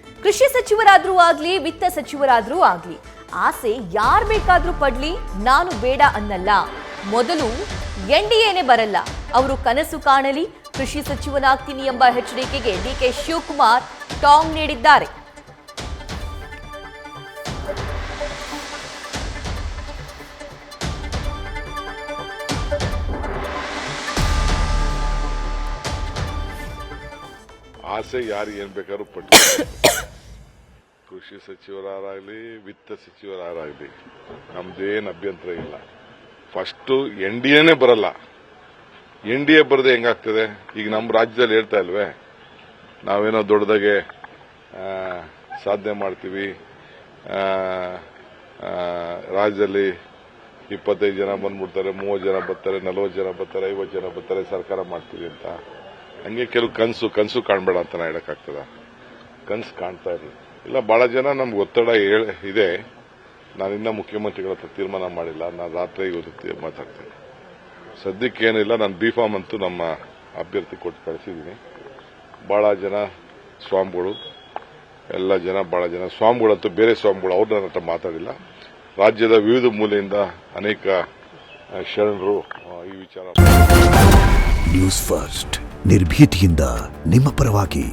ಕೃಷಿ ಸಚಿವರಾದ್ರೂ ಆಗ್ಲಿ ವಿತ್ತ ಸಚಿವರಾದ್ರೂ ಆಗ್ಲಿ ಆಸೆ ಯಾರ್ ಬೇಕಾದ್ರೂ ಪಡ್ಲಿ, ನಾನು ಬೇಡ ಅನ್ನಲ್ಲ. ಮೊದಲು ಎನ್ಡಿಎನೇ ಬರಲ್ಲ, ಅವರು ಕನಸು ಕಾಣಲಿ. ಕೃಷಿ ಸಚಿವನಾಗ್ತೀನಿ ಎಂಬ ಎಚ್ಚರಿಕೆಗೆ ಡಿಕೆ ಶಿವಕುಮಾರ್ ಟಾಂಗ್ ನೀಡಿದ್ದಾರೆ. ಆಸೆ ಯಾರು ಏನ್ ಬೇಕಾದ್ರೂ ಪಟ್ಟು ಕೃಷಿ ಸಚಿವರಾಗಲಿ ವಿತ್ತ ಸಚಿವರಾಗಲಿ ನಮ್ದೇನು ಅಭ್ಯಂತರ ಇಲ್ಲ. ಫಸ್ಟ್ ಎನ್ಡಿಎನೇ ಬರಲ್ಲ. ಎನ್ಡಿಎ ಬರದೆ ಹೆಂಗಾಗ್ತದೆ? ಈಗ ನಮ್ಮ ರಾಜ್ಯದಲ್ಲಿ ಹೇಳ್ತಾ ಇಲ್ವೇ, ನಾವೇನೋ ದೊಡ್ಡದಾಗೆ ಸಾಧನೆ ಮಾಡ್ತೀವಿ, ರಾಜ್ಯದಲ್ಲಿ 25 ಜನ ಬಂದ್ಬಿಡ್ತಾರೆ, 30 ಜನ ಬರ್ತಾರೆ, 40 ಜನ ಬರ್ತಾರೆ, 50 ಜನ ಬರ್ತಾರೆ, ಸರ್ಕಾರ ಮಾಡ್ತೀವಿ ಅಂತ. ಹಂಗೆ ಕೆಲವು ಕನಸು ಕಾಣಬೇಡ ಅಂತ ನಾ ಹೇಳಕ್ಕಾಗ್ತದ? ಕನಸು ಕಾಣ್ತಾ ಇರಲಿ. ಇಲ್ಲ, ಬಹಳ ಜನ ನಮ್ಗೆ ಒತ್ತಡ ಇದೆ. ನಾನಿನ್ನ ಮುಖ್ಯಮಂತ್ರಿಗಳ ಹತ್ರ ತೀರ್ಮಾನ ಮಾಡಿಲ್ಲ. ನಾನು ರಾತ್ರಿ ಇವತ್ತು ಮಾತಾಡ್ತೇನೆ. ಸದ್ಯಕ್ಕೇನಿಲ್ಲ. ನಾನು ಬಿಫಾರ್ಮ್ ಅಂತೂ ನಮ್ಮ ಅಭ್ಯರ್ಥಿ ಕೊಟ್ಟು ಕಳಿಸಿದ್ದೀನಿ. ಬಹಳ ಜನ ಸ್ವಾಮಿಗಳು, ಎಲ್ಲ ಜನ, ಬಹಳ ಜನ ಸ್ವಾಮಿಗಳಂತೂ ಬೇರೆ ಸ್ವಾಮಿಗಳು, ಅವ್ರು ನನ್ನ ಹತ್ರ ಮಾತಾಡಿಲ್ಲ. ರಾಜ್ಯದ ವಿವಿಧ ಮೂಲೆಯಿಂದ ಅನೇಕ ಶರಣರು ಈ ವಿಚಾರ. ನ್ಯೂಸ್ ಫಸ್ಟ್ ನಿರ್ಭೀತಿಯಿಂದ ನಿಮ್ಮ ಪರವಾಗಿ.